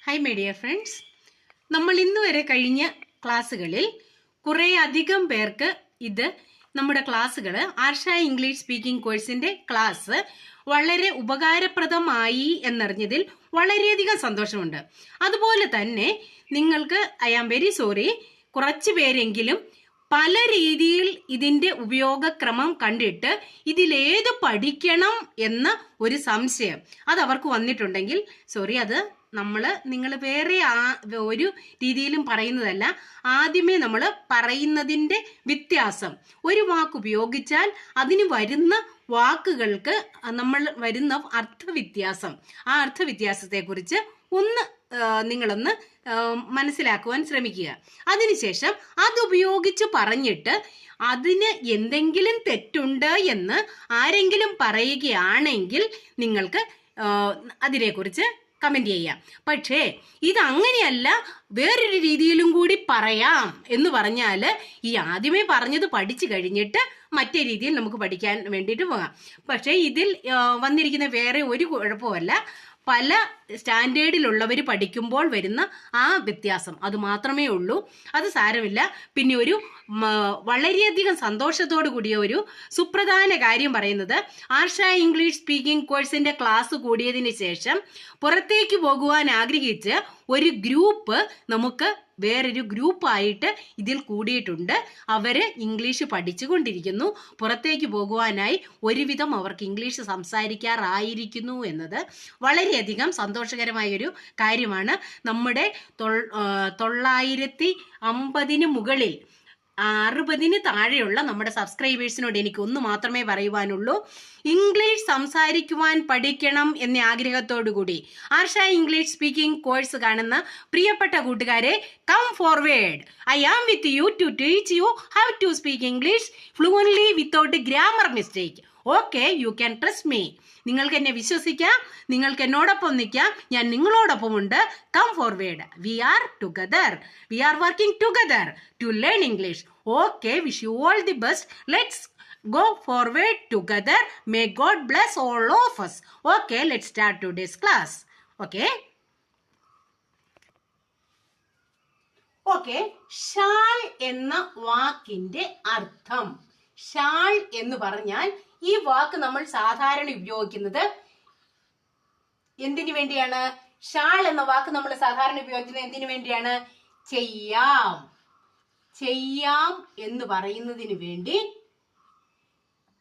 Hi my dear friends, നമ്മൾ ഇന്ന് വരെ കഴിഞ്ഞ ക്ലാസ്സുകളിൽ കുറേ അധികം പേർക്ക് നമ്മുടെ ക്ലാസ്സുകൾ ആർഷ ഇംഗ്ലീഷ് സ്പീക്കിംഗ് കോഴ്സിന്റെ ക്ലാസ് വളരെ ഉപകാരപ്രദമായി എന്നറിഞ്ഞതിൽ വളരെയധികം സന്തോഷമുണ്ട്. അതുപോലെ തന്നെ നിങ്ങൾക്ക് ഐ ആം വെരി സോറി, കുറച്ച് പേരെങ്കിലും പല രീതിയിൽ ഇതിന്റെ ഉപയോഗക്രമം കണ്ടിട്ട് ഇതിലേത് പഠിക്കണം എന്ന ഒരു സംശയം അത് അവർക്ക് വന്നിട്ടുണ്ടെങ്കിൽ സോറി, അത് നിങ്ങൾ വേറെ ഒരു രീതിയിലും പറയുന്നതല്ല. ആദ്യമേ നമ്മൾ പറയുന്നതിന്റെ വ്യത്യാസം, ഒരു വാക്ക് ഉപയോഗിച്ചാൽ അതിന് വരുന്ന വാക്കുകൾക്ക് വരുന്ന അർത്ഥവ്യത്യാസം, ആ അർത്ഥവ്യത്യാസത്തെക്കുറിച്ച് നിങ്ങളൊന്ന് മനസ്സിലാക്കുവാൻ ശ്രമിക്കുക. അതിനുശേഷം അതുപയോഗിച്ച് പറഞ്ഞിട്ട് അതിന് എന്തെങ്കിലും തെറ്റുണ്ട് എന്ന് ആരെങ്കിലും പറയുകയാണെങ്കിൽ നിങ്ങൾക്ക് അതിനെക്കുറിച്ച് കമന്റ് ചെയ്യാം. പക്ഷേ ഇതങ്ങനെയല്ല, വേറൊരു രീതിയിലും കൂടി പറയാം എന്ന് പറഞ്ഞാൽ ഈ ആദ്യമേ പറഞ്ഞത് പഠിച്ചു കഴിഞ്ഞിട്ട് മറ്റേ രീതിയിൽ നമുക്ക് പഠിക്കാൻ വേണ്ടിയിട്ട് പോകാം. പക്ഷേ ഇതിൽ വന്നിരിക്കുന്ന വേറെ ഒരു കുഴപ്പമല്ല, പല സ്റ്റാൻഡേർഡിലുള്ളവർ പഠിക്കുമ്പോൾ വരുന്ന ആ വ്യത്യാസം അത് മാത്രമേ ഉള്ളൂ. അത് സാരമില്ല. പിന്നെ ഒരു വളരെയധികം സന്തോഷത്തോടു കൂടിയ ഒരു സുപ്രധാന കാര്യം പറയുന്നത്, ആർഷ ഇംഗ്ലീഷ് സ്പീക്കിംഗ് കോഴ്സിന്റെ ക്ലാസ് കൂടിയതിന് ശേഷം പുറത്തേക്ക് പോകുവാൻ ആഗ്രഹിച്ച് ഒരു ഗ്രൂപ്പ് നമുക്ക് വേറൊരു ഗ്രൂപ്പായിട്ട് ഇതിൽ കൂടിയിട്ടുണ്ട്. അവര് ഇംഗ്ലീഷ് പഠിച്ചുകൊണ്ടിരിക്കുന്നു. പുറത്തേക്ക് പോകുവാനായി ഒരുവിധം അവർക്ക് ഇംഗ്ലീഷ് സംസാരിക്കാറായിരിക്കുന്നു എന്നത് വളരെയധികം സന്തോഷകരമായൊരു കാര്യമാണ്. നമ്മുടെ 950 മുകളിൽ 60 താഴെയുള്ള നമ്മുടെ സബ്സ്ക്രൈബേഴ്സിനോട് എനിക്ക് ഒന്ന് മാത്രമേ പറയുവാനുള്ളൂ. ഇംഗ്ലീഷ് സംസാരിക്കുവാൻ പഠിക്കണം എന്ന ആഗ്രഹത്തോടു കൂടി ആർഷ ഇംഗ്ലീഷ് സ്പീക്കിംഗ് കോഴ്സ് കാണുന്ന പ്രിയപ്പെട്ട കൂട്ടുകാരെ, come forward. I am with you to teach you how to speak English fluently without grammar mistake. Okay, you can trust me. നിങ്ങൾക്ക് എന്നെ വിശ്വസിക്കാം, നിങ്ങൾക്ക് എന്നോടൊപ്പം നിൽക്കാം, ഞാൻ നിങ്ങളോടൊപ്പം ഉണ്ട്. Come forward, we are together, we are working together to learn English. Okay, wish you all the best. Let's go forward together. May God bless all of us. Okay, let's start today's class. Okay, shawl എന്ന വാക്കിന്റെ അർത്ഥം. Shawl എന്ന് പറഞ്ഞാൽ ഈ വാക്ക് നമ്മൾ സാധാരണ ഉപയോഗിക്കുന്നത് എന്തിനു വേണ്ടിയാണ്? ഷാൾ എന്ന വാക്ക് നമ്മൾ സാധാരണ ഉപയോഗിക്കുന്നത് എന്തിനു വേണ്ടിയാണ്? ചെയ്യാം, ചെയ്യാം എന്ന് പറയുന്നതിന് വേണ്ടി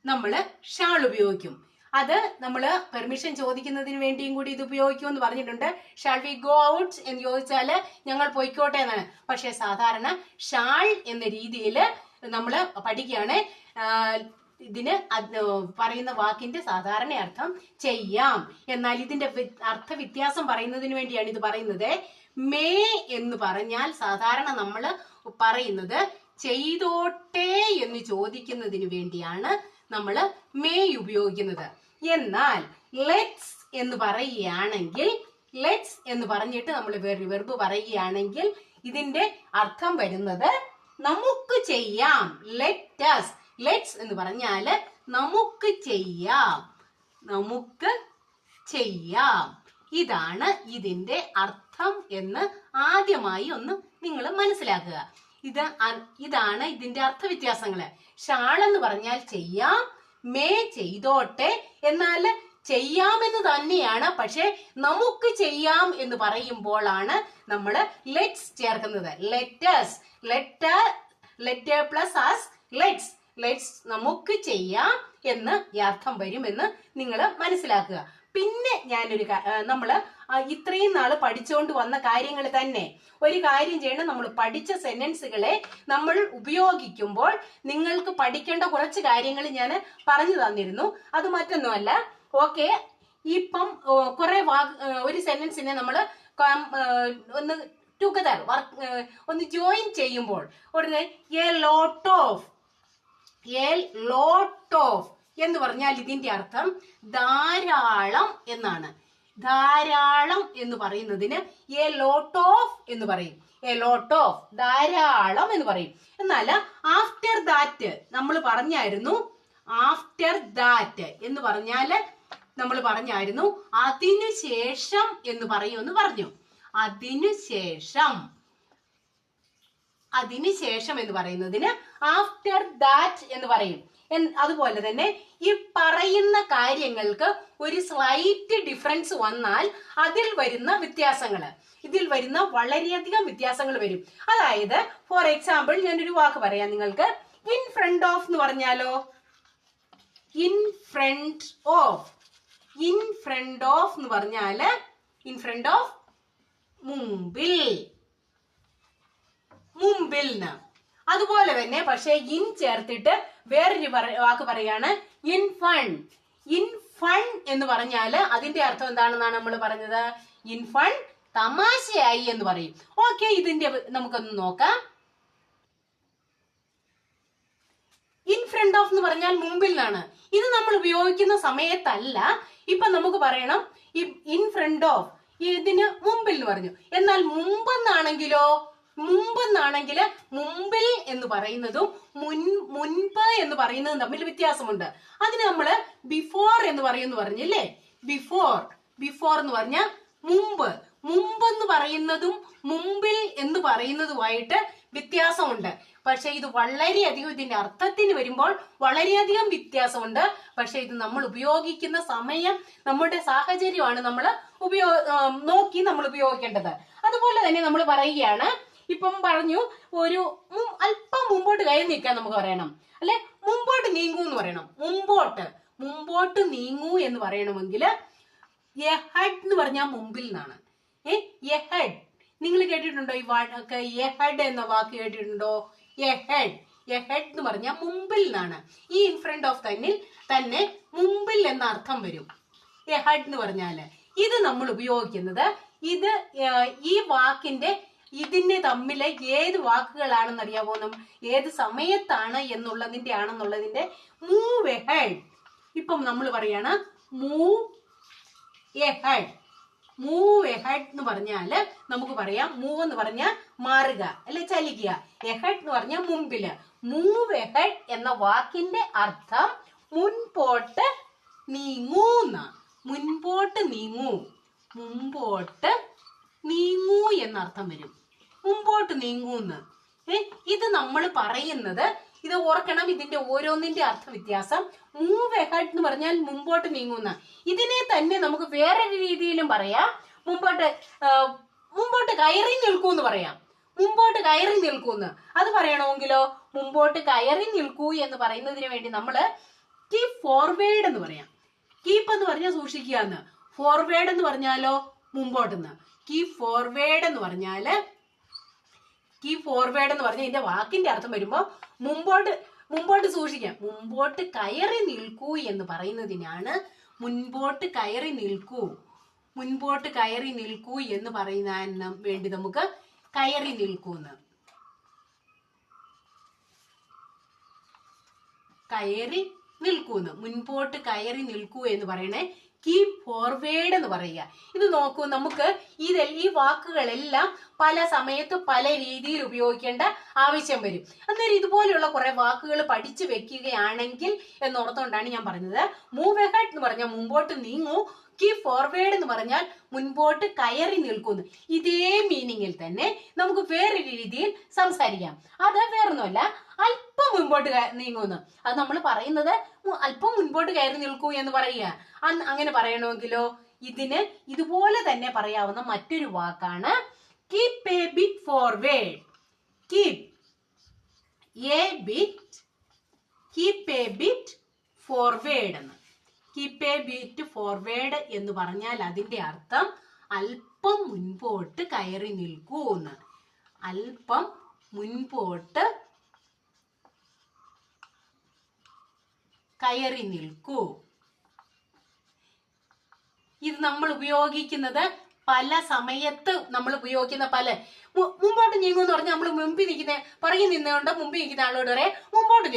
നമ്മൾ ഷാൾ ഉപയോഗിക്കും. അത് നമ്മൾ പെർമിഷൻ ചോദിക്കുന്നതിന് വേണ്ടിയും കൂടി ഇത് ഉപയോഗിക്കും എന്ന് പറഞ്ഞിട്ടുണ്ട്. ഷാൾ വി ഗോ ഔട്ട് എന്ന് ചോദിച്ചാൽ ഞങ്ങൾ പോയിക്കോട്ടെ എന്നാണ്. പക്ഷെ സാധാരണ ഷാൾ എന്ന രീതിയിൽ നമ്മൾ പഠിക്കുകയാണ്. ഇതിന് പറയുന്ന വാക്കിന്റെ സാധാരണ അർത്ഥം ചെയ്യാം. എന്നാൽ ഇതിന്റെ അർത്ഥ വ്യത്യാസം പറയുന്നതിന് വേണ്ടിയാണ് ഇത് പറയുന്നത്. മേ എന്ന് പറഞ്ഞാൽ സാധാരണ നമ്മൾ പറയുന്നത് ചെയ്തോട്ടെ എന്ന് ചോദിക്കുന്നതിന് വേണ്ടിയാണ് നമ്മൾ മേ ഉപയോഗിക്കുന്നത്. എന്നാൽ ലെറ്റ്സ് എന്ന് പറയുകയാണെങ്കിൽ, ലെറ്റ്സ് എന്ന് പറഞ്ഞിട്ട് നമ്മൾ വെർബ് പറയുകയാണെങ്കിൽ ഇതിന്റെ അർത്ഥം വരുന്നത് നമുക്ക് ചെയ്യാം. ലെറ്റസ്, ലെറ്റ്സ് എന്ന് പറഞ്ഞാല് നമുക്ക് ചെയ്യാം, നമുക്ക് ചെയ്യാം. ഇതാണ് ഇതിന്റെ അർത്ഥം എന്ന് ആദ്യമായി ഒന്ന് നിങ്ങൾ മനസ്സിലാക്കുക. ഇതാണ് ഇതിന്റെ അർത്ഥവ്യത്യാസങ്ങള്. ഷാൾ എന്ന് പറഞ്ഞാൽ ചെയ്യാം, മേ ചെയ്തോട്ടെ. എന്നാൽ ചെയ്യാമെന്ന് തന്നെയാണ്, പക്ഷെ നമുക്ക് ചെയ്യാം എന്ന് പറയുമ്പോഴാണ് നമ്മൾ ലെറ്റ്സ് ചേർക്കുന്നത്. Let's, letter plus as let's, let's നമുക്ക് ചെയ്യാം എന്ന് അർത്ഥം വരുമെന്ന് നിങ്ങൾ മനസ്സിലാക്കുക. പിന്നെ നമ്മള് ഇത്രയും നാള് പഠിച്ചുകൊണ്ട് വന്ന കാര്യങ്ങൾ തന്നെ ഒരു കാര്യം ചെയ്യണം. നമ്മൾ പഠിച്ച സെന്റൻസുകളെ നമ്മൾ ഉപയോഗിക്കുമ്പോൾ നിങ്ങൾക്ക് പഠിക്കേണ്ട കുറച്ച് കാര്യങ്ങൾ ഞാൻ പറഞ്ഞു തന്നിരുന്നു. അത് മറ്റൊന്നുമല്ല. ഓക്കെ, ഇപ്പം കുറെ ഒരു സെന്റൻസിനെ നമ്മൾ ഒന്ന് ടുഗദർ ഒന്ന് ജോയിൻ ചെയ്യുമ്പോൾ ഉടനെ എ ലോട്ട് ഓഫ് എന്ന് പറഞ്ഞാൽ ഇതിന്റെ അർത്ഥം ധാരാളം എന്നാണ്. ധാരാളം എന്ന് പറയുന്നതിന് എ ലോട്ട് ഓഫ് എന്ന് പറയും. എ ലോട്ട് ഓഫ്, ധാരാളം എന്ന് പറയും. എന്നാൽ ആഫ്റ്റർ ദാറ്റ് നമ്മൾ പറഞ്ഞായിരുന്നു. ആഫ്റ്റർ ദാറ്റ് എന്ന് പറഞ്ഞാല് നമ്മൾ പറഞ്ഞായിരുന്നു അതിനുശേഷം എന്ന് പറയുമെന്ന് പറഞ്ഞു. അതിനുശേഷം. അതിനുശേഷം എന്ന് പറയുന്നതിന് ആഫ്റ്റർ ദാറ്റ് എന്ന് പറയും. അതുപോലെ തന്നെ ഈ പറയുന്ന കാര്യങ്ങൾക്ക് ഒരു സ്ലൈറ്റ് ഡിഫറൻസ് വന്നാൽ അതിൽ വരുന്ന വ്യത്യാസങ്ങള്, ഇതിൽ വരുന്ന വളരെയധികം വ്യത്യാസങ്ങൾ വരും. അതായത് ഫോർ എക്സാമ്പിൾ ഞാനൊരു വാക്ക് പറയാം നിങ്ങൾക്ക്. ഇൻ ഫ്രണ്ട് ഓഫ് എന്ന് പറഞ്ഞാലോ, in front of. In front of എന്ന് പറഞ്ഞാല് ഇൻ ഫ്രണ്ട് ഓഫ് മുമ്പിൽ, മുമ്പിൽ. അതുപോലെ തന്നെ പക്ഷെ ഇൻ ചേർത്തിട്ട് വേറൊരു വാക്ക് പറയാണ് ഇൻ ഫൺ. ഇൻ ഫൺ എന്ന് പറഞ്ഞാല് അതിന്റെ അർത്ഥം എന്താണെന്നാണ് നമ്മൾ പറഞ്ഞത്? ഇൻ ഫൺ തമാശയായി എന്ന് പറയും. ഓക്കെ, ഇതിന്റെ നമുക്കൊന്ന് നോക്കാം. ഇൻ ഫ്രണ്ട് ഓഫ് എന്ന് പറഞ്ഞാൽ മുമ്പിൽ നിന്നാണ്. ഇത് നമ്മൾ ഉപയോഗിക്കുന്ന സമയത്തല്ല. ഇപ്പൊ നമുക്ക് പറയണം ഇൻ ഫ്രണ്ട് ഓഫ്, ഇതിന് മുമ്പിൽ എന്ന് പറഞ്ഞു. എന്നാൽ മുമ്പെന്നാണെങ്കിലോ, മുമ്പെന്നാണെങ്കിൽ മുമ്പിൽ എന്ന് പറയുന്നതും മുൻപ് എന്ന് പറയുന്നതും തമ്മിൽ വ്യത്യാസമുണ്ട്. അതിന് നമ്മള് ബിഫോർ എന്ന് പറയുമെന്ന് പറഞ്ഞില്ലേ? ബിഫോർ, ബിഫോർ എന്ന് പറഞ്ഞാൽ മുമ്പ്. മുമ്പെന്ന് പറയുന്നതും മുമ്പിൽ എന്ന് പറയുന്നതുമായിട്ട് വ്യത്യാസമുണ്ട്. പക്ഷെ ഇത് വളരെയധികം, ഇതിന്റെ അർത്ഥത്തിന് വരുമ്പോൾ വളരെയധികം വ്യത്യാസമുണ്ട്. പക്ഷെ ഇത് നമ്മൾ ഉപയോഗിക്കുന്ന സമയം, നമ്മുടെ സാഹചര്യമാണ് നമ്മൾ നോക്കി നമ്മൾ ഉപയോഗിക്കേണ്ടത്. അതുപോലെ തന്നെ നമ്മൾ പറയുകയാണ്, ഇപ്പം പറഞ്ഞു ഒരു അല്പം മുമ്പോട്ട് കയറി നിൽക്കാൻ നമുക്ക് പറയണം, അല്ലെ? മുമ്പോട്ട് നീങ്ങൂ എന്ന് പറയണം. മുമ്പോട്ട് നീങ്ങൂ എന്ന് പറയണമെങ്കിൽ എഹഡ് എന്ന് പറഞ്ഞാൽ മുമ്പിൽ നിന്നാണ്. എഹഡ് നിങ്ങൾ കേട്ടിട്ടുണ്ടോ? ഈ വാക്ക് എഹഡ് എന്ന വാക്ക് കേട്ടിട്ടുണ്ടോ? എഹഡ്, എഹഡ് എന്ന് പറഞ്ഞാൽ മുമ്പിൽ നിന്നാണ്. ഈ ഇൻ ഫ്രണ്ട് ഓഫ് തന്നെ മുമ്പിൽ എന്ന അർത്ഥം വരും എഹഡ് എന്ന് പറഞ്ഞാല്. ഇത് നമ്മൾ ഉപയോഗിക്കുന്നത്, ഇത് ഈ വാക്കിന്റെ ഇതിന് തമ്മില് ഏത് വാക്കുകളാണെന്ന് അറിയാമോ? ഏത് സമയത്താണ് ആണെന്നുള്ളതിന്റെ മൂവ് എഹഡ്. ഇപ്പം നമ്മൾ പറയാണ് മൂവ് എഹഡ്. മൂവ് എഹഡ് എന്ന് പറഞ്ഞാല് നമുക്ക് പറയാം, മൂവ് എന്ന് പറഞ്ഞാൽ മാറുക, അല്ലെ ചലിക്കുക. എഹഡ് എന്ന് പറഞ്ഞാൽ മുമ്പില്. മൂവ് എഹഡ് എന്ന വാക്കിന്റെ അർത്ഥം മുൻപോട്ട് നീങ്ങൂന്ന. മുൻപോട്ട് നീങ്ങൂ, മുമ്പോട്ട് നീങ്ങൂ എന്നർത്ഥം വരും. മുമ്പോട്ട് നീങ്ങൂന്ന്. ഇത് നമ്മൾ പറയുന്നത്, ഇത് ഓർക്കണം, ഇതിന്റെ ഓരോന്നിന്റെ അർത്ഥ വ്യത്യാസം. മൂവ് എഹഡ് എന്ന് പറഞ്ഞാൽ മുമ്പോട്ട് നീങ്ങുന്ന. ഇതിനെ തന്നെ നമുക്ക് വേറൊരു രീതിയിലും പറയാം. മുമ്പോട്ട് കയറി നിൽക്കൂ എന്ന് പറയാം. മുമ്പോട്ട് കയറി നിൽക്കൂന്ന്. അത് പറയണമെങ്കിലോ, മുമ്പോട്ട് കയറി നിൽക്കൂ എന്ന് പറയുന്നതിന് വേണ്ടി നമ്മള് കീപ് ഫോർവേഡ് എന്ന് പറയാം. കീപ്പ് എന്ന് പറഞ്ഞാൽ സൂക്ഷിക്കുക എന്ന്. ഫോർവേഡ് എന്ന് പറഞ്ഞാലോ മുമ്പോട്ടെന്ന്. കീപ് ഫോർവേഡ് എന്ന് പറഞ്ഞാല്, കീപ് ഫോർവേഡ് എന്ന് പറഞ്ഞാൽ ഇതിന്റെ വാക്കിന്റെ അർത്ഥം വരുമ്പോ മുമ്പോട്ട് സൂക്ഷിക്കാം. മുമ്പോട്ട് കയറി നിൽക്കൂ എന്ന് പറയുന്നതിനാണ് മുൻപോട്ട് കയറി നിൽക്കൂ. മുൻപോട്ട് കയറി നിൽക്കൂ എന്ന് പറയുന്നതിന് വേണ്ടി നമുക്ക് കയറി നിൽക്കൂന്ന്. കയറി നിൽക്കൂന്ന്, മുൻപോട്ട് കയറി നിൽക്കൂ എന്ന് പറയണേ കീപ് ഫോർവേഡ് എന്ന് പറയുക. ഇത് നോക്കൂ, നമുക്ക് ഈ വാക്കുകളെല്ലാം പല സമയത്ത് പല രീതിയിൽ ഉപയോഗിക്കേണ്ട ആവശ്യം വരും. അന്നേരം ഇതുപോലെയുള്ള കുറെ വാക്കുകൾ പഠിച്ചു വെക്കുകയാണെങ്കിൽ എന്നോർത്തുകൊണ്ടാണ് ഞാൻ പറഞ്ഞത്. മൂവ് എഹഡ് എന്ന് പറഞ്ഞാൽ മുമ്പോട്ട് നീങ്ങൂ, കീപ് ഫോർവേഡ് എന്ന് പറഞ്ഞാൽ മുൻപോട്ട് കയറി നിൽക്കുന്നു. ഇതേ മീനിങ്ങിൽ തന്നെ നമുക്ക് വേറൊരു രീതിയിൽ സംസാരിക്കാം. അത് വേറൊന്നുമല്ല, അല്പം മുൻപോട്ട് നീങ്ങുന്നു. അത് നമ്മൾ പറയുന്നത് അല്പം മുൻപോട്ട് കയറി നിൽക്കൂ എന്ന് പറയുക. അങ്ങനെ പറയണമെങ്കിലോ ഇതിന് ഇതുപോലെ തന്നെ പറയാവുന്ന മറ്റൊരു വാക്കാണ് keep A bit forward. Keep A bit forward എന്ന്. കീപ് എ ബിറ്റ് ഫോർവേഡ് എന്ന് പറഞ്ഞാൽ അതിന്റെ അർത്ഥം അല്പം മുൻപോട്ട് കയറി നിൽക്കൂ എന്ന്. അല്പം മുൻപോട്ട് കയറി നിൽക്കൂ. ഇത് നമ്മൾ ഉപയോഗിക്കുന്നത് പല സമയത്ത് നമ്മൾ ഉപയോഗിക്കുന്ന മുമ്പോട്ട് നീങ്ങൂ എന്ന് പറഞ്ഞാൽ നമ്മൾ മുമ്പിൽ നിൽക്കുന്ന പുറകിൽ നിന്നുകൊണ്ട് മുമ്പിൽ നിൽക്കുന്ന ആളോട് പറയാം മുമ്പോട്ട്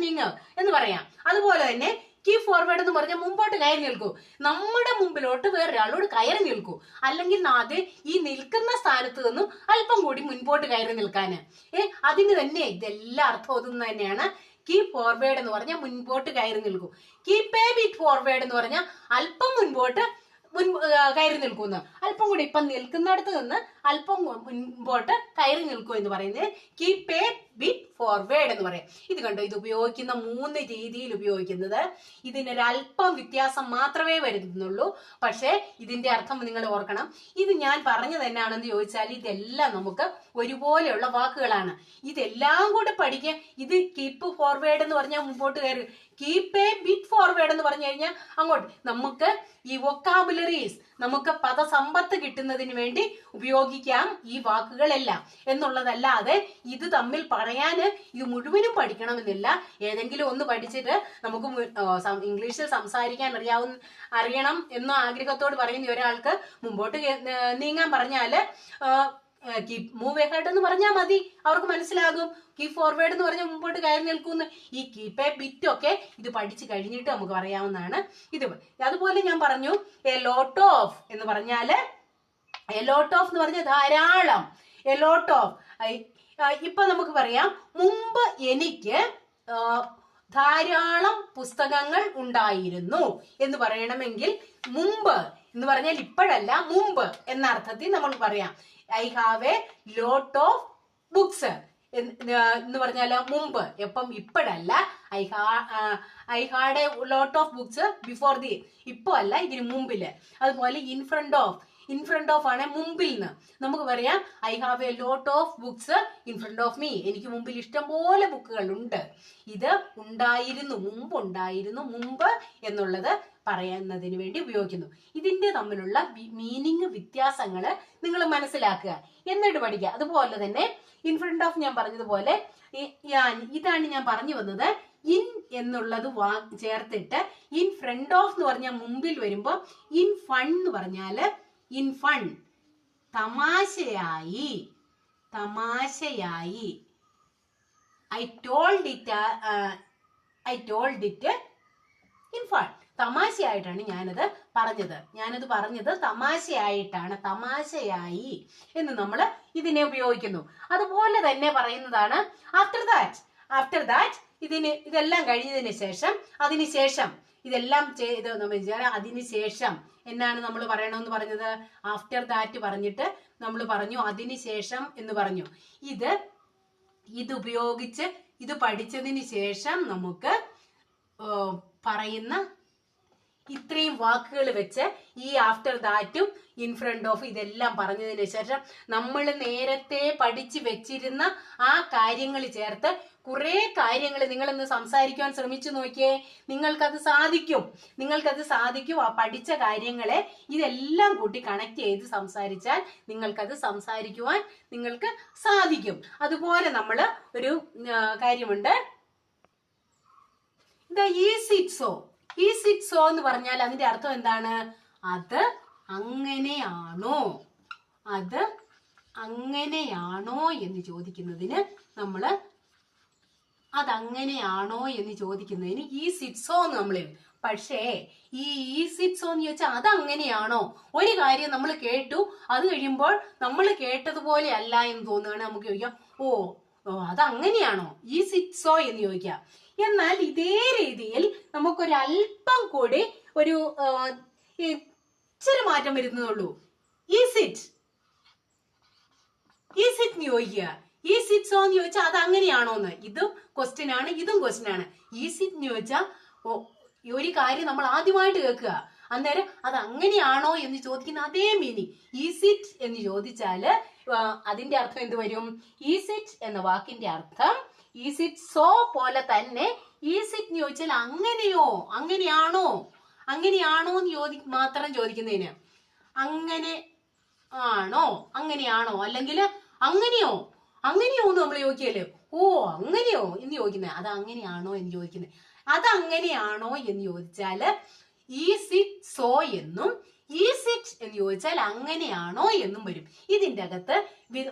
നീങ്ങൂ എന്ന് പറയാം. അതുപോലെ തന്നെ കീപ് ഫോർവേഡ് എന്ന് പറഞ്ഞാൽ മുമ്പോട്ട് കയറി നിൽക്കൂ. നമ്മുടെ മുമ്പിലോട്ട് വേറൊരാളോട് കയറി നിൽക്കൂ. അല്ലെങ്കിൽ ആദ്യം ഈ നിൽക്കുന്ന സ്ഥാനത്ത് നിന്നും അല്പം കൂടി മുൻപോട്ട് കയറി നിൽക്കാന്. അതിന് തന്നെ ഇതെല്ലാം അർത്ഥം ഒതുന്നത് തന്നെയാണ്. കീപ് ഫോർവേഡ് എന്ന് പറഞ്ഞാൽ മുൻപോട്ട് കയറി നിൽക്കൂ. കീപ് എ ബിറ്റ് ഫോർവേഡ് എന്ന് പറഞ്ഞാൽ അല്പം മുൻപോട്ട് കയറി നിൽക്കുന്നു. അല്പം കൂടി ഇപ്പം നിൽക്കുന്നിടത്ത് നിന്ന് അല്പം മുൻപോട്ട് കയറി നിൽക്കൂ എന്ന് പറയുന്നത് കീപ് എ ബിറ്റ് ഫോർവേഡ് എന്ന് പറയും. ഇത് കണ്ടോ, ഇത് ഉപയോഗിക്കുന്ന 3 രീതിയിൽ ഉപയോഗിക്കുന്നത്. ഇതിനൊരല്പം വ്യത്യാസം മാത്രമേ വരുന്നുള്ളൂ. പക്ഷേ ഇതിന്റെ അർത്ഥം നിങ്ങൾ ഓർക്കണം. ഇത് ഞാൻ പറഞ്ഞത് എന്നാണെന്ന് ചോദിച്ചാൽ ഇതെല്ലാം നമുക്ക് ഒരുപോലെയുള്ള വാക്കുകളാണ്. ഇതെല്ലാം കൂടെ പഠിക്കുക. ഇത് കീപ്പ് ഫോർവേഡ് എന്ന് പറഞ്ഞാൽ മുമ്പോട്ട് കയറി, കീപ്പ് എ ബിറ്റ് ഫോർവേഡ് എന്ന് പറഞ്ഞു കഴിഞ്ഞാൽ അങ്ങോട്ട്. നമുക്ക് ഈ വൊക്കാബുലറീസ്, നമുക്ക് പദസമ്പത്ത് കിട്ടുന്നതിന് വേണ്ടി ഉപയോഗിക്കാം ഈ വാക്കുകളെല്ലാം എന്നുള്ളതല്ലാതെ ഇത് തമ്മിൽ പറയാന് ഇത് മുഴുവനും പഠിക്കണമെന്നില്ല. ഏതെങ്കിലും ഒന്ന് പഠിച്ചിട്ട് നമുക്ക് ഇംഗ്ലീഷിൽ സംസാരിക്കാൻ അറിയണം എന്ന ആഗ്രഹത്തോട് പറയുന്ന ഒരാൾക്ക് മുമ്പോട്ട് നീങ്ങാൻ പറഞ്ഞാല് കീപ് മൂവ് എഹെഡ് എന്ന് പറഞ്ഞാൽ മതി, അവർക്ക് മനസ്സിലാകും. കീപ് ഫോർവേഡ് എന്ന് പറഞ്ഞാൽ മുമ്പോട്ട് കയറി നിൽക്കുന്നു. ഈ കീപ്പ് എ ബിറ്റ് ഒക്കെ ഇത് പഠിച്ചു കഴിഞ്ഞിട്ട് നമുക്ക് പറയാവുന്നതാണ്. ഇത് അതുപോലെ ഞാൻ പറഞ്ഞു എ ലോട്ട് ഓഫ് എന്ന് പറഞ്ഞാല്, എ ലോട്ട് ഓഫ് എന്ന് പറഞ്ഞാൽ ധാരാളം. എ ലോട്ട് ഓഫ് ഇപ്പൊ നമുക്ക് പറയാം, മുമ്പ് എനിക്ക് ധാരാളം പുസ്തകങ്ങൾ ഉണ്ടായിരുന്നു എന്ന് പറയണമെങ്കിൽ മുമ്പ് എന്ന് പറഞ്ഞാൽ ഇപ്പോഴല്ല, മുമ്പ് എന്ന അർത്ഥത്തിൽ നമ്മൾ പറയാം. I have a lot of books എന്ന് പറഞ്ഞാലോ മുമ്പ്. എപ്പം ഇപ്പോഴല്ല. I had a lot of books before the, ഇപ്പൊ അല്ല, ഇതിന് മുമ്പില്. അതുപോലെ in front of, in front of ആണ് മുമ്പിൽ നിന്ന്. നമുക്ക് പറയാം I have a lot of books in front of me, എനിക്ക് മുമ്പിൽ ഇഷ്ടംപോലെ ബുക്കുകൾ ഉണ്ട്. ഇത് ഉണ്ടായിരുന്നു, മുമ്പ് ഉണ്ടായിരുന്നു, മുമ്പ് എന്നുള്ളത് പറയുന്നതിന് വേണ്ടി ഉപയോഗിക്കുന്നു. ഇതിന്റെ തമ്മിലുള്ള മീനിങ് വ്യത്യാസങ്ങൾ നിങ്ങൾ മനസ്സിലാക്കുക, എന്നിട്ട് പഠിക്കുക. അതുപോലെ തന്നെ ഇൻ ഫ്രണ്ട് ഓഫ് ഞാൻ പറഞ്ഞതുപോലെ ഇതാണ് ഞാൻ പറഞ്ഞു വന്നത്. ഇൻ എന്നുള്ളത് ചേർത്തിട്ട് ഇൻ ഫ്രണ്ട് ഓഫ് എന്ന് പറഞ്ഞാൽ മുമ്പിൽ വരുമ്പോ ഇൻ ഫൺ എന്ന് പറഞ്ഞാല്, ഇൻ ഫൺ തമാശയായി, തമാശയായി. I told it in fun, തമാശയായിട്ടാണ് ഞാനത് പറഞ്ഞത് തമാശയായിട്ടാണ്, തമാശയായി എന്ന് നമ്മൾ ഇതിനെ ഉപയോഗിക്കുന്നു. അതുപോലെ തന്നെ പറയുന്നതാണ് ആഫ്റ്റർ ദാറ്റ്. ഇതെല്ലാം കഴിഞ്ഞതിന് ശേഷം, അതിനുശേഷം ഇതെല്ലാം ചെയ്ത് അതിനുശേഷം എന്നാണ് നമ്മൾ പറയണമെന്ന് പറഞ്ഞത്. ആഫ്റ്റർ ദാറ്റ് പറഞ്ഞിട്ട് നമ്മൾ പറഞ്ഞു അതിനുശേഷം എന്ന് പറഞ്ഞു. ഇത് ഉപയോഗിച്ച് ഇത് പഠിച്ചതിന് ശേഷം നമുക്ക് പറയുന്ന ഇത്രയും വാക്കുകൾ വെച്ച് ഈ ആഫ്റ്റർ ദാറ്റും ഇൻ ഫ്രണ്ട് ഓഫ് ഇതെല്ലാം പറഞ്ഞതിന് ശേഷം നമ്മൾ നേരത്തെ പഠിച്ചു വെച്ചിരുന്ന ആ കാര്യങ്ങൾ ചേർത്ത് കുറെ കാര്യങ്ങൾ നിങ്ങളൊന്ന് സംസാരിക്കാൻ ശ്രമിച്ചു നോക്കിയേ. നിങ്ങൾക്കത് സാധിക്കും. ആ പഠിച്ച കാര്യങ്ങളെ ഇതെല്ലാം കൂട്ടി കണക്ട് ചെയ്ത് സംസാരിച്ചാൽ നിങ്ങൾക്കത് സംസാരിക്കുവാൻ നിങ്ങൾക്ക് സാധിക്കും. അതുപോലെ നമ്മൾ ഒരു കാര്യമുണ്ട്, ഈസ് ഇറ്റ് സോ എന്ന് പറഞ്ഞാൽ അതിന്റെ അർത്ഥം എന്താണ്? അത് അങ്ങനെയാണോ എന്ന് ചോദിക്കുന്നതിന് നമ്മള് അതങ്ങനെയാണോ എന്ന് ചോദിക്കുന്നതിന് ഈസ് ഇറ്റ് സോ എന്ന് നമ്മൾ. പക്ഷേ ഈ ഈസ് ഇറ്റ് സോ എന്ന് ചോദിച്ചാൽ അതങ്ങനെയാണോ? ഒരു കാര്യം നമ്മൾ കേട്ടു, അത് കഴിയുമ്പോൾ നമ്മൾ കേട്ടതുപോലെ അല്ല എന്ന് തോന്നുകയാണ്, നമുക്ക് ചോദിക്കാം അതങ്ങനെയാണോ, ഈസ് ഇറ്റ് സോ എന്ന് ചോദിക്കാം. എന്നാൽ ഇതേ രീതിയിൽ നമുക്കൊരല്പം കൂടി ഒരു ഇച്ചിരി മാറ്റം വരുന്നതുള്ളൂ. ഈസ് ഇറ്റ് എന്ന് ചോദിക്കുക. ഈസ് ഇറ്റ് സോ എന്ന് ചോദിച്ചാൽ അത് അങ്ങനെയാണോന്ന്. ഇതും ക്വസ്റ്റ്യൻ ആണ്, ഇതും ക്വസ്റ്റ്യൻ ആണ്. ഈസ് ഇറ്റ് എന്ന് ചോദിച്ചാൽ ഒരു കാര്യം നമ്മൾ ആദ്യമായിട്ട് കേൾക്കുക, അന്നേരം അത് അങ്ങനെയാണോ എന്ന് ചോദിക്കുന്ന അതേ മീനിങ്. ഈസ് ഇറ്റ് എന്ന് ചോദിച്ചാല് അതിന്റെ അർത്ഥം എന്ത് വരും? ഈസ് ഇറ്റ് എന്ന വാക്കിന്റെ അർത്ഥം ഈസ് ഇറ്റ് സോ പോലെ തന്നെ ഈസ് ഇറ്റ് എന്ന് ചോദിച്ചാൽ അങ്ങനെയാണോ എന്ന് മാത്രം ചോദിക്കുന്നതിന് അങ്ങനെയാണോ അല്ലെങ്കിൽ അങ്ങനെയോ എന്ന് നമ്മൾ ചോദിക്കല്ലേ, അങ്ങനെയോ എന്ന് ചോദിക്കുന്നത്. അത് അങ്ങനെയാണോ എന്ന് ചോദിക്കുന്നത്. അത് അങ്ങനെയാണോ എന്ന് ചോദിച്ചാല് ഈസ് ഇറ്റ് സോ എന്നും ഈസ് ഇറ്റ് എന്ന് ചോദിച്ചാൽ അങ്ങനെയാണോ എന്നും വരും. ഇതിന്റെ അകത്ത്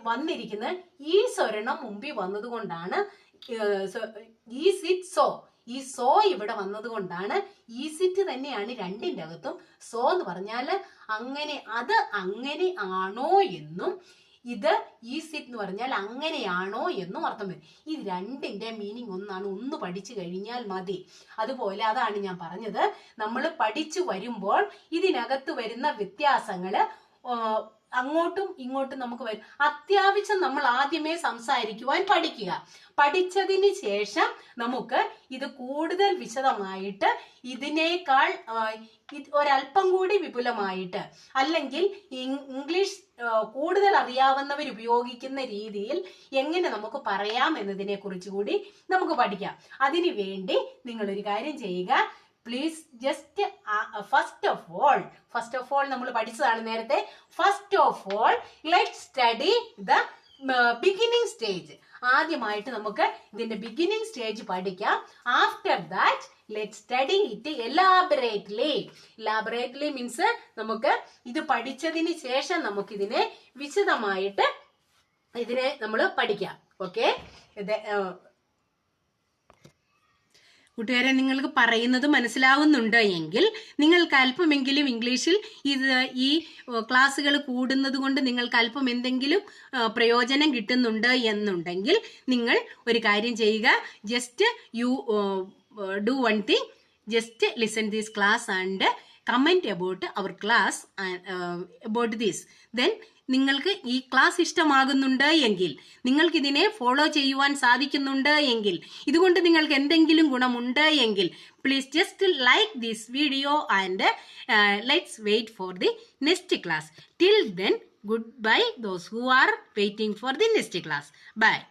വന്നിരിക്കുന്ന ഈ സ്വരണം മുമ്പിൽ വന്നതുകൊണ്ടാണ് ഈസ് ഇറ്റ് സോ. ഈ സോ ഇവിടെ വന്നത് കൊണ്ടാണ് ഈസ് ഇറ്റ് തന്നെയാണ് രണ്ടിന്റെ അകത്തും. സോ എന്ന് പറഞ്ഞാല് അത് അങ്ങനെ ആണോ എന്നും ഇത് ഈസ് ഇറ്റ് എന്ന് പറഞ്ഞാൽ അങ്ങനെയാണോ എന്നും അർത്ഥം വരും. ഈ രണ്ടിന്റെ മീനിങ് ഒന്നാണ്. ഒന്ന് പഠിച്ചു കഴിഞ്ഞാൽ മതി. അതുപോലെ അതാണ് ഞാൻ പറഞ്ഞത്, നമ്മൾ പഠിച്ചു വരുമ്പോൾ ഇതിനകത്ത് വരുന്ന വ്യത്യാസങ്ങള് അങ്ങോട്ടും ഇങ്ങോട്ടും നമുക്ക് വരും. അത്യാവശ്യം നമ്മൾ ആദ്യമേ സംസാരിക്കുവാൻ പഠിക്കുക. പഠിച്ചതിന് ശേഷം നമുക്ക് ഇത് കൂടുതൽ വിശദമായിട്ട് ഇതിനേക്കാൾ ഒരല്പം കൂടി വിപുലമായിട്ട്, അല്ലെങ്കിൽ ഇംഗ്ലീഷ് കൂടുതൽ അറിയാവുന്നവർ ഉപയോഗിക്കുന്ന രീതിയിൽ എങ്ങനെ നമുക്ക് പറയാം എന്നതിനെ കുറിച്ച് കൂടി നമുക്ക് പഠിക്കാം. അതിനു വേണ്ടി നിങ്ങളൊരു കാര്യം ചെയ്യുക. Please just first of all നമ്മൾ പഠിച്ചതാണ് നേരത്തെ. First of all let's study the beginning stage. ആദ്യമായിട്ട് നമുക്ക് ഇതിന്റെ ബിഗിനിങ് സ്റ്റേജ് പഠിക്കാം. After that let's study it elaborately means നമുക്ക് ഇത് പഠിച്ചതിന് ശേഷം നമുക്കിതിനെ വിശദമായിട്ട് ഇതിനെ നമ്മൾ പഠിക്കാം. ഓക്കെ, കൂട്ടുകാരെ, നിങ്ങൾക്ക് പറയുന്നത് മനസ്സിലാവുന്നുണ്ട് എങ്കിൽ നിങ്ങൾക്ക് അല്പമെങ്കിലും ഇംഗ്ലീഷിൽ ഈ ക്ലാസ്സുകൾ കൂടുന്നത് കൊണ്ട് നിങ്ങൾക്ക് അല്പം എന്തെങ്കിലും പ്രയോജനം കിട്ടുന്നുണ്ട് എന്നുണ്ടെങ്കിൽ നിങ്ങൾ ഒരു കാര്യം ചെയ്യുക. Just you do one thing, just listen this class and comment about our class about this. Then നിങ്ങൾക്ക് ഈ ക്ലാസ് ഇഷ്ടമാകുന്നുണ്ട് എങ്കിൽ, നിങ്ങൾക്ക് ഇതിനെ ഫോളോ ചെയ്യുവാൻ സാധിക്കുന്നുണ്ട് എങ്കിൽ, ഇതുകൊണ്ട് നിങ്ങൾക്ക് എന്തെങ്കിലും ഗുണമുണ്ട് എങ്കിൽ, please just like this video and let's wait for the next class. Till then, goodbye those who are waiting for the next class. Bye.